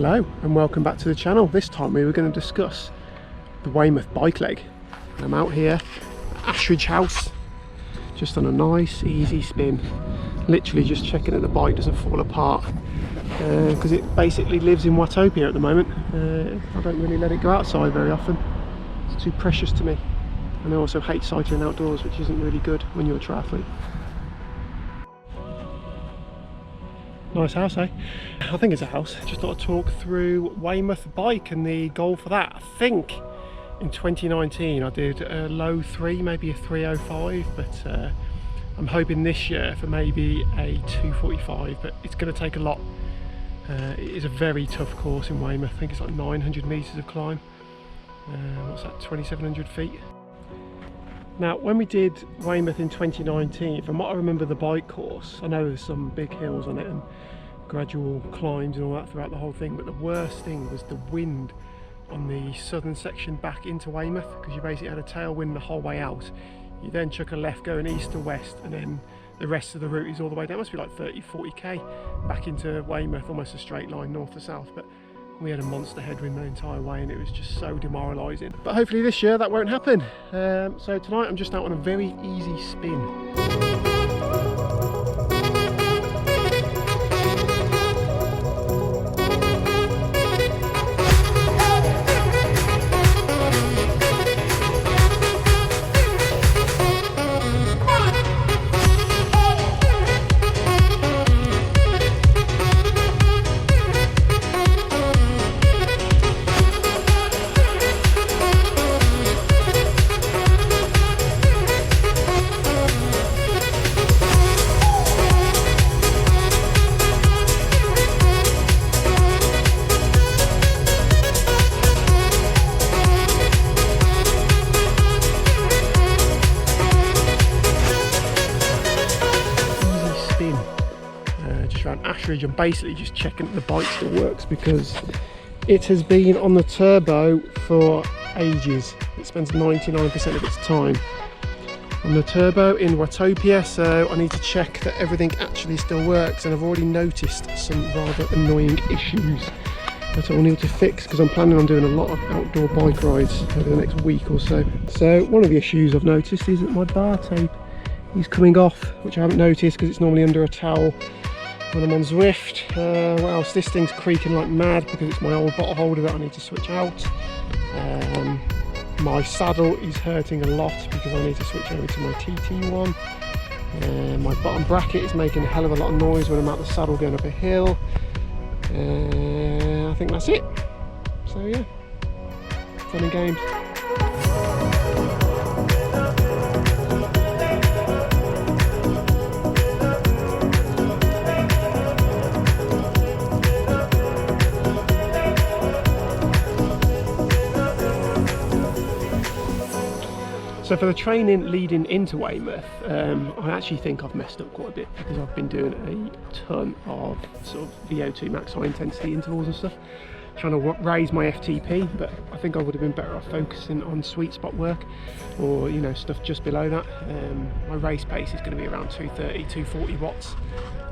Hello and welcome back to the channel. This time we were going to discuss the Weymouth bike leg. I'm out here at Ashridge House, just on a nice easy spin, literally just checking that the bike doesn't fall apart because it basically lives in Watopia at the moment. I don't really let it go outside very often, it's too precious to me, and I also hate cycling outdoors, which isn't really good when you're a triathlete. Nice house, eh? I think it's a house. Just thought I'd talk through Weymouth bike and the goal for that. I think in 2019 I did a low 3, maybe a 305, but I'm hoping this year for maybe a 245, but it's going to take a lot. It is a very tough course in Weymouth. I think it's like 900 metres of climb. What's that, 2,700 feet? Now, when we did Weymouth in 2019, from what I remember the bike course, I know there's some big hills on it and gradual climbs and all that throughout the whole thing, but the worst thing was the wind on the southern section back into Weymouth, because you basically had a tailwind the whole way out. You then chuck a left going east to west, and then the rest of the route is all the way down. It must be like 30-40k back into Weymouth, almost a straight line north to south. But we had a monster headwind the entire way and it was just so demoralising. But hopefully this year that won't happen. So tonight I'm just out on a very easy spin. Around Ashridge, I'm basically just checking that the bike still works because it has been on the turbo for ages. It spends 99% of its time on the turbo in Watopia, so I need to check that everything actually still works, and I've already noticed some rather annoying issues that I'll need to fix because I'm planning on doing a lot of outdoor bike rides over the next week or so. So one of the issues I've noticed is that my bar tape is coming off, which I haven't noticed because it's normally under a towel when I'm on Zwift. What else? This thing's creaking like mad because it's my old bottle holder that I need to switch out. My saddle is hurting a lot because I need to switch over to my TT one. My bottom bracket is making a hell of a lot of noise when I'm out the saddle going up a hill. I think that's it. So yeah, fun and games. So for the training leading into Weymouth, I actually think I've messed up quite a bit because I've been doing a ton of sort of VO2 max high intensity intervals and stuff, trying to raise my FTP, but I think I would have been better off focusing on sweet spot work, or you know, stuff just below that. My race pace is going to be around 230, 240 watts,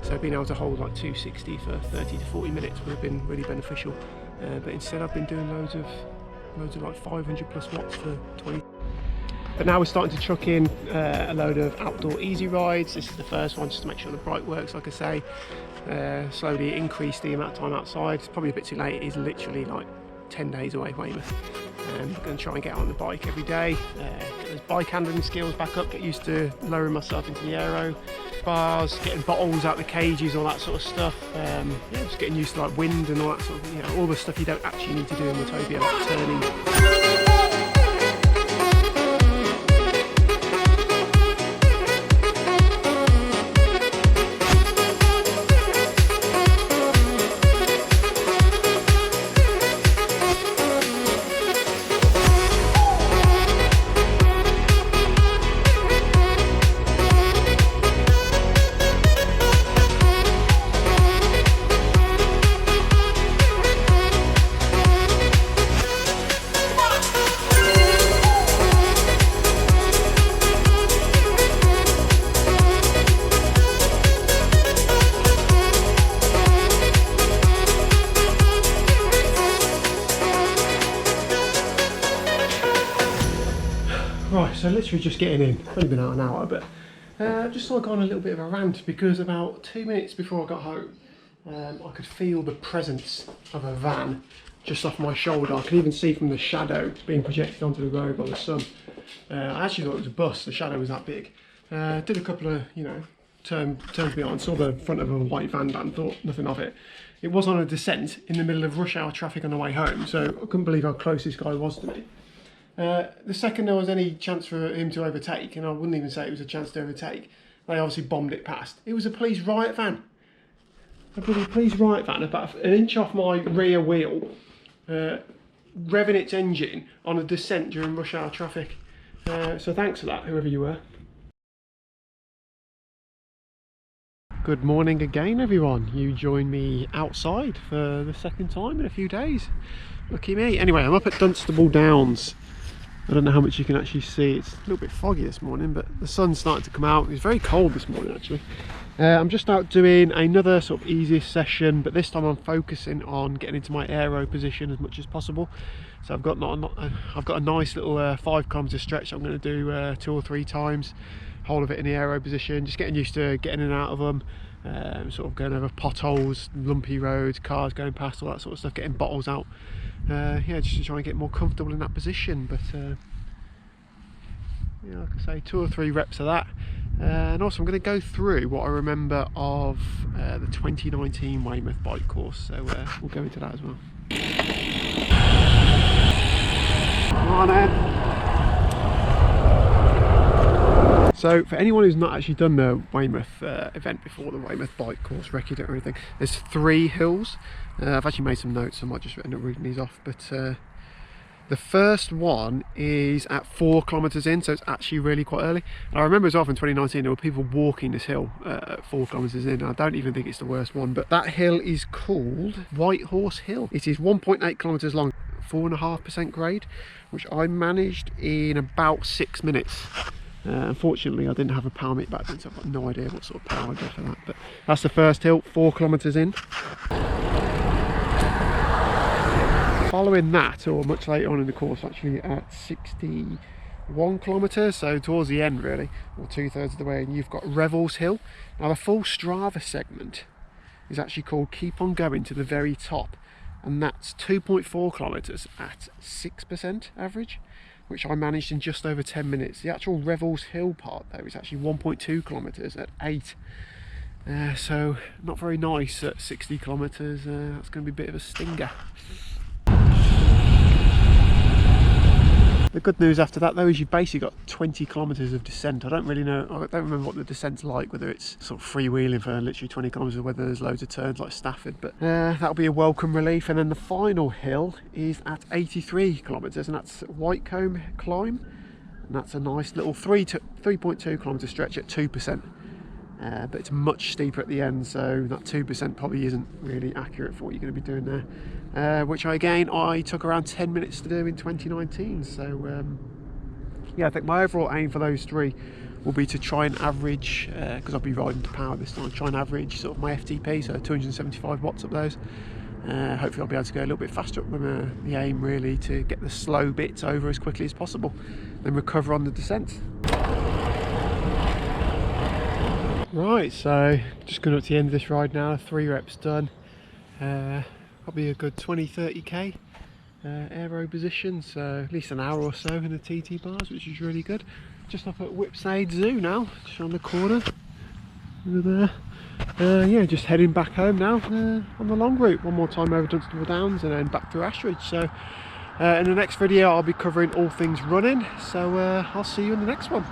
so being able to hold like 260 for 30 to 40 minutes would have been really beneficial. But instead I've been doing loads of like 500 plus watts for 20. But now we're starting to chuck in a load of outdoor easy rides. This is the first one just to make sure the bike works, like I say. Slowly increase the amount of time outside. It's probably a bit too late. It is literally like 10 days away, Weymouth. I'm going to try and get on the bike every day, get those bike handling skills back up, get used to lowering myself into the aero bars, getting bottles out the cages, all that sort of stuff. Yeah, just getting used to like wind and all that sort of, you know, all the stuff you don't actually need to do in Watopia, like turning. Right, so literally just getting in. Only been out an hour, but just thought I'd go on a little bit of a rant because about 2 minutes before I got home, I could feel the presence of a van just off my shoulder. I could even see from the shadow being projected onto the road by the sun. I actually thought it was a bus, the shadow was that big. Did a couple of, turns behind, saw the front of a white van, thought nothing of it. It was on a descent in the middle of rush hour traffic on the way home, so I couldn't believe how close this guy was to me. The second there was any chance for him to overtake, and I wouldn't even say it was a chance to overtake, they obviously bombed it past. It was a police riot van. A bloody police riot van about an inch off my rear wheel, revving its engine on a descent during rush hour traffic. So thanks for that, whoever you were. Good morning again, everyone. You join me outside for the second time in a few days. Lucky me. Anyway, I'm up at Dunstable Downs. I don't know how much you can actually see. It's a little bit foggy this morning, but the sun's starting to come out. It's very cold this morning, actually. I'm just out doing another sort of easiest session, but this time I'm focusing on getting into my aero position as much as possible. So I've got a nice little 5 kilometre stretch I'm going to do 2 or 3 times. Whole of it in the aero position, just getting used to getting in and out of them, sort of going over potholes, lumpy roads, cars going past, all that sort of stuff, getting bottles out. Yeah, just to try and get more comfortable in that position. But yeah, like I say, 2 or 3 reps of that. And also I'm going to go through what I remember of the 2019 Weymouth bike course, so we'll go into that as well. Come on then. So for anyone who's not actually done the Weymouth event before, the Weymouth bike course, wrecked it or anything, there's 3 hills. I've actually made some notes, so I might just end up reading these off, but the first one is at 4 kilometres in, so it's actually really quite early. And I remember as well from 2019 there were people walking this hill at 4 kilometres in. I don't even think it's the worst one, but that hill is called White Horse Hill. It is 1.8 kilometres long, 4.5% grade, which I managed in about 6 minutes. Unfortunately I didn't have a power meet back then, so I've got no idea what sort of power I got for that, but that's the first hill, 4 kilometres in. Following that, or much later on in the course actually, at 61 kilometres, so towards the end really, or 2/3 of the way, and you've got Revels Hill. Now the full Strava segment is actually called Keep On Going to the Very Top, and that's 2.4 kilometres at 6% average, which I managed in just over 10 minutes. The actual Revels Hill part though is actually 1.2 kilometres at 8. So not very nice at 60 kilometres. That's going to be a bit of a stinger. The good news after that though is you've basically got 20 kilometres of descent. I don't really know, I don't remember what the descent's like, whether it's sort of freewheeling for literally 20 kilometres or whether there's loads of turns like Stafford, but that'll be a welcome relief. And then the final hill is at 83 kilometres, and that's Whitecombe Climb, and that's a nice little 3.2 kilometre stretch at 2%. But it's much steeper at the end, so that 2% probably isn't really accurate for what you're going to be doing there. Which I took around 10 minutes to do in 2019. So yeah, I think my overall aim for those 3 will be to try and average, because I'll be riding to power this time, try and average sort of my FTP, so 275 watts up those. Hopefully I'll be able to go a little bit faster up with the aim really to get the slow bits over as quickly as possible, then recover on the descent. Right, so just going up to the end of this ride now, 3 reps done. Probably a good 20-30k aero position, so at least an hour or so in the TT bars, which is really good. Just up at Whipsnade Zoo now, just on the corner over there. Yeah, just heading back home now on the long route. One more time over Dunstable Downs and then back through Ashridge. So in the next video I'll be covering all things running, so I'll see you in the next one.